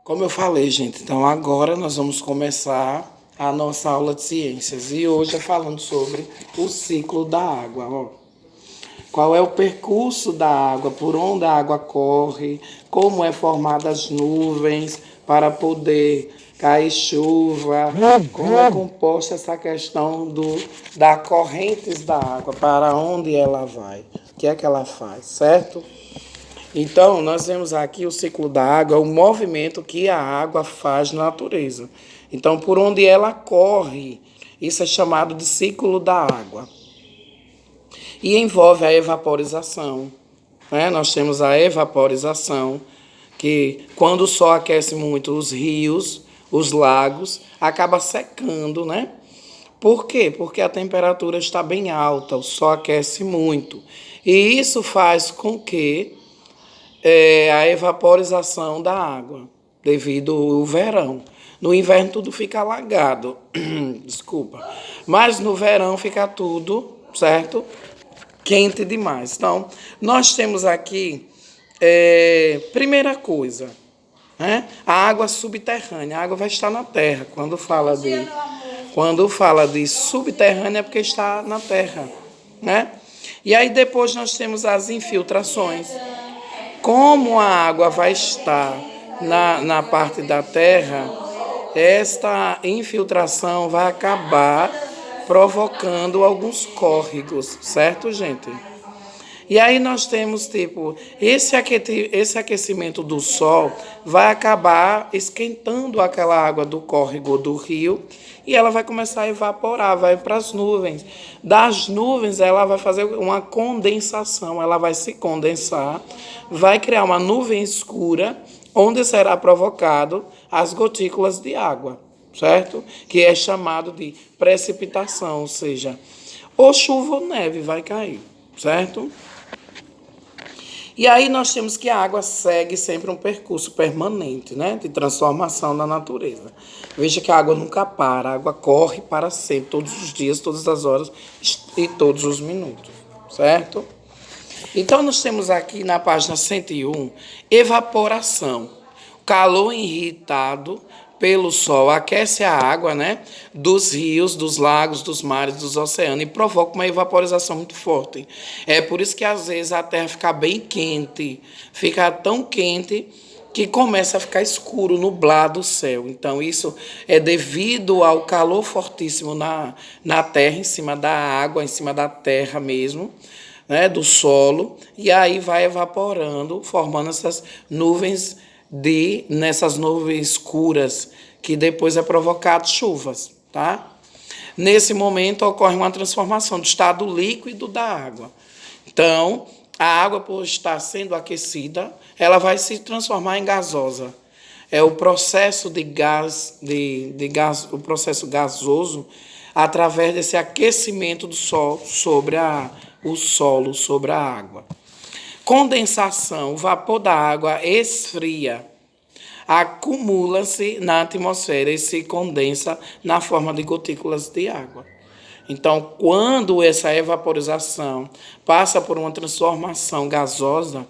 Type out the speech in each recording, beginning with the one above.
Como eu falei, gente, então agora nós vamos começar a nossa aula de ciências e hoje é falando sobre o ciclo da água. Ó. Qual é o percurso da água, por onde a água corre, como é formada as nuvens para poder cair chuva, como é composta essa questão da correntes da água, para onde ela vai, o que é que ela faz, certo? Então, nós vemos aqui o ciclo da água, o movimento que a água faz na natureza. Então, por onde ela corre, isso é chamado de ciclo da água. E envolve a evaporização. Né? Nós temos a evaporização, que quando o sol aquece muito os rios, os lagos, acaba secando, né? Por quê? Porque a temperatura está bem alta, o sol aquece muito. E isso faz com que a evaporização da água, devido ao verão. No inverno tudo fica alagado, desculpa. Mas no verão fica tudo, certo? Quente demais. Então, nós temos aqui, primeira coisa, né? A água subterrânea. A água vai estar na terra. Quando fala de subterrânea é porque está na terra, né? E aí depois nós temos as infiltrações. Como a água vai estar na parte da terra, esta infiltração vai acabar provocando alguns córregos, certo, gente? E aí nós temos, tipo, esse aquecimento do sol vai acabar esquentando aquela água do córrego do rio e ela vai começar a evaporar, vai para as nuvens. Das nuvens ela vai fazer uma condensação, ela vai se condensar, vai criar uma nuvem escura, onde será provocado as gotículas de água, certo? Que é chamado de precipitação, ou seja, ou chuva ou neve vai cair, certo? E aí nós temos que a água segue sempre um percurso permanente, né, de transformação da natureza. Veja que a água nunca para, a água corre para sempre, todos os dias, todas as horas e todos os minutos, certo? Então nós temos aqui na página 101, evaporação. Calor irritado pelo sol aquece a água, né, dos rios, dos lagos, dos mares, dos oceanos e provoca uma evaporização muito forte. É por isso que às vezes a terra fica bem quente, fica tão quente que começa a ficar escuro, nublado o céu. Então isso é devido ao calor fortíssimo na terra, em cima da água, em cima da terra mesmo, né, do solo, e aí vai evaporando, formando essas nuvens nessas nuvens escuras, que depois é provocado chuvas, tá? Nesse momento ocorre uma transformação do estado líquido da água. Então, a água, por estar sendo aquecida, ela vai se transformar em gasosa. É o processo de gás, o processo gasoso, através desse aquecimento do sol sobre o solo, sobre a água. Condensação, o vapor da água esfria, acumula-se na atmosfera e se condensa na forma de gotículas de água. Então, quando essa evaporização passa por uma transformação gasosa,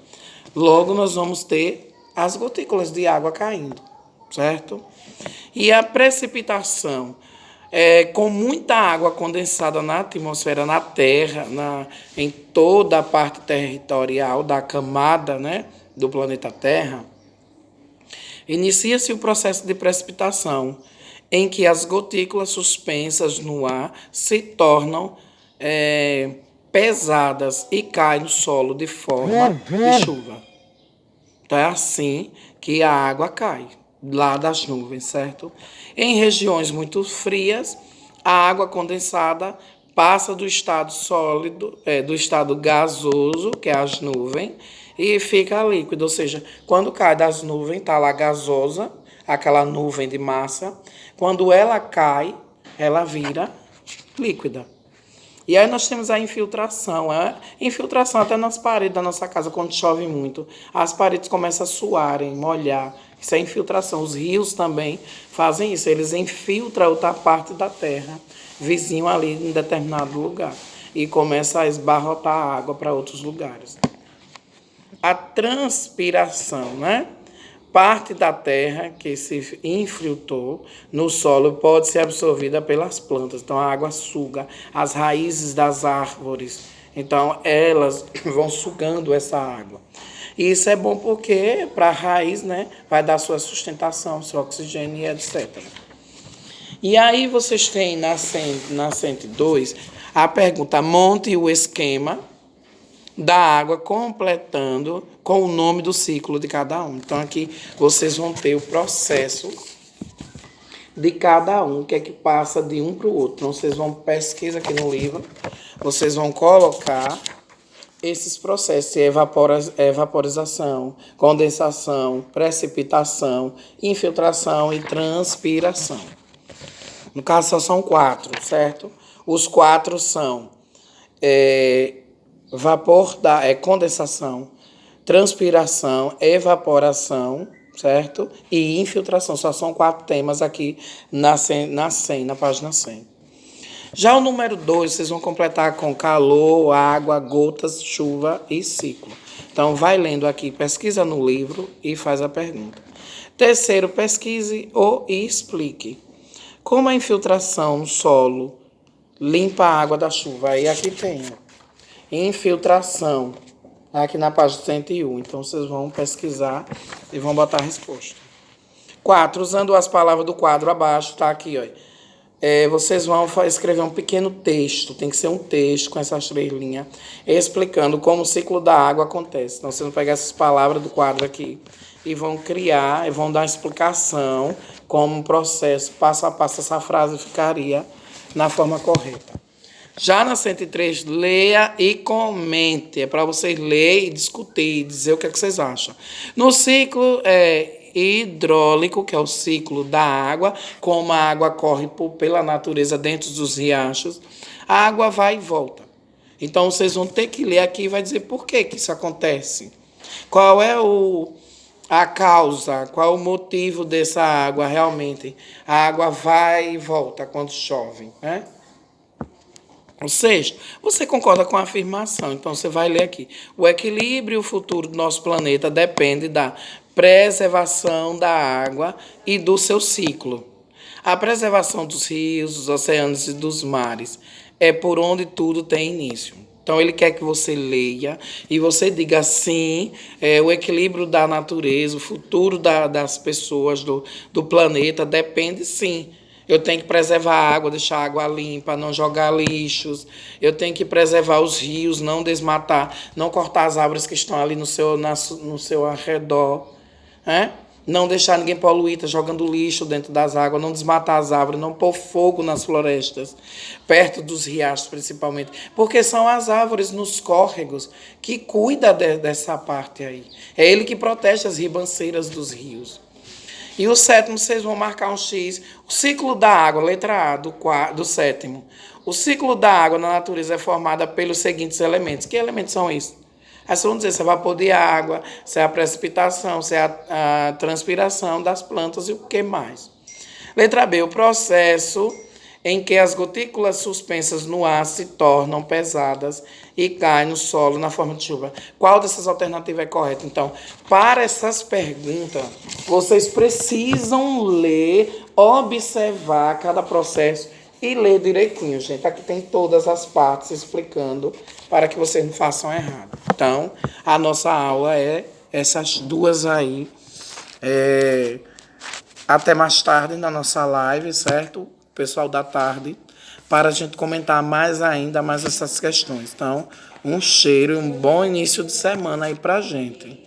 logo nós vamos ter as gotículas de água caindo, certo? E a precipitação, com muita água condensada na atmosfera, na Terra, em toda a parte territorial da camada, né, do planeta Terra, inicia-se o processo de precipitação, em que as gotículas suspensas no ar se tornam pesadas e caem no solo de forma de chuva. Então é assim que a água cai, lá das nuvens, certo? Em regiões muito frias, a água condensada passa do estado sólido, do estado gasoso, que é as nuvens, e fica líquido, ou seja, quando cai das nuvens, está lá gasosa, aquela nuvem de massa, quando ela cai, ela vira líquida. E aí nós temos a infiltração. Infiltração até nas paredes da nossa casa, quando chove muito. As paredes começam a suarem, molhar. Isso é infiltração. Os rios também fazem isso. Eles infiltram outra parte da terra, vizinho ali em determinado lugar. E começa a esbarrotar a água para outros lugares. A transpiração, né? parte da terra que se infiltrou no solo pode ser absorvida pelas plantas. Então, a água suga as raízes das árvores. Então, elas vão sugando essa água. E isso é bom porque, para a raiz, né, vai dar sua sustentação, seu oxigênio e etc. E aí vocês têm na 102 a pergunta: monte o esquema da água completando com o nome do ciclo de cada um. Então, aqui vocês vão ter o processo de cada um, que é que passa de um para o outro. Então, vocês vão pesquisar aqui no livro, vocês vão colocar esses processos: evaporização, condensação, precipitação, infiltração e transpiração. No caso, só são 4, certo? Os 4 são condensação, transpiração, evaporação, certo? E infiltração. Só são 4 temas aqui na página 100. Já o número 2, vocês vão completar com calor, água, gotas, chuva e ciclo. Então, vai lendo aqui, pesquisa no livro e faz a pergunta. Terceiro, pesquise e explique. Como a infiltração no solo limpa a água da chuva? Aí aqui tem infiltração, aqui na página 101. Então, vocês vão pesquisar e vão botar a resposta. 4, usando as palavras do quadro abaixo, tá aqui, ó. Vocês vão escrever um pequeno texto, tem que ser um texto com essas 3 linhas, explicando como o ciclo da água acontece. Então, vocês vão pegar essas palavras do quadro aqui e vão criar, e vão dar uma explicação como um processo, passo a passo, essa frase ficaria na forma correta. Já na 103, leia e comente. É para vocês ler e discutir, e dizer o que vocês acham. No ciclo hidráulico, que é o ciclo da água, como a água corre pela natureza dentro dos riachos, a água vai e volta. Então, vocês vão ter que ler aqui e vai dizer por que isso acontece. Qual é a causa, qual o motivo dessa água realmente. A água vai e volta quando chove, né? O sexto, você concorda com a afirmação. Então, você vai ler aqui. O equilíbrio e o futuro do nosso planeta depende da preservação da água e do seu ciclo. A preservação dos rios, dos oceanos e dos mares é por onde tudo tem início. Então, ele quer que você leia e você diga sim, o equilíbrio da natureza, o futuro das pessoas, do planeta, depende sim. Eu tenho que preservar a água, deixar a água limpa, não jogar lixos. Eu tenho que preservar os rios, não desmatar, não cortar as árvores que estão ali no seu arredor. Não deixar ninguém poluir, tá jogando lixo dentro das águas, não desmatar as árvores, não pôr fogo nas florestas, perto dos riachos principalmente, porque são as árvores nos córregos que cuidam dessa parte aí. É ele que protege as ribanceiras dos rios. E o sétimo, vocês vão marcar um X. O ciclo da água, letra A, do sétimo. O ciclo da água na natureza é formado pelos seguintes elementos. Que elementos são esses? Aí vocês vão dizer se é vapor de água, se é a precipitação, se é a transpiração das plantas e o que mais. Letra B, o processo em que as gotículas suspensas no ar se tornam pesadas e caem no solo na forma de chuva. Qual dessas alternativas é correta? Então, para essas perguntas, vocês precisam ler, observar cada processo e ler direitinho, gente. Aqui tem todas as partes explicando para que vocês não façam errado. Então, a nossa aula é essas 2 aí. Até mais tarde na nossa live, certo? Pessoal da tarde, para a gente comentar mais essas questões. Então, um cheiro e um bom início de semana aí pra gente.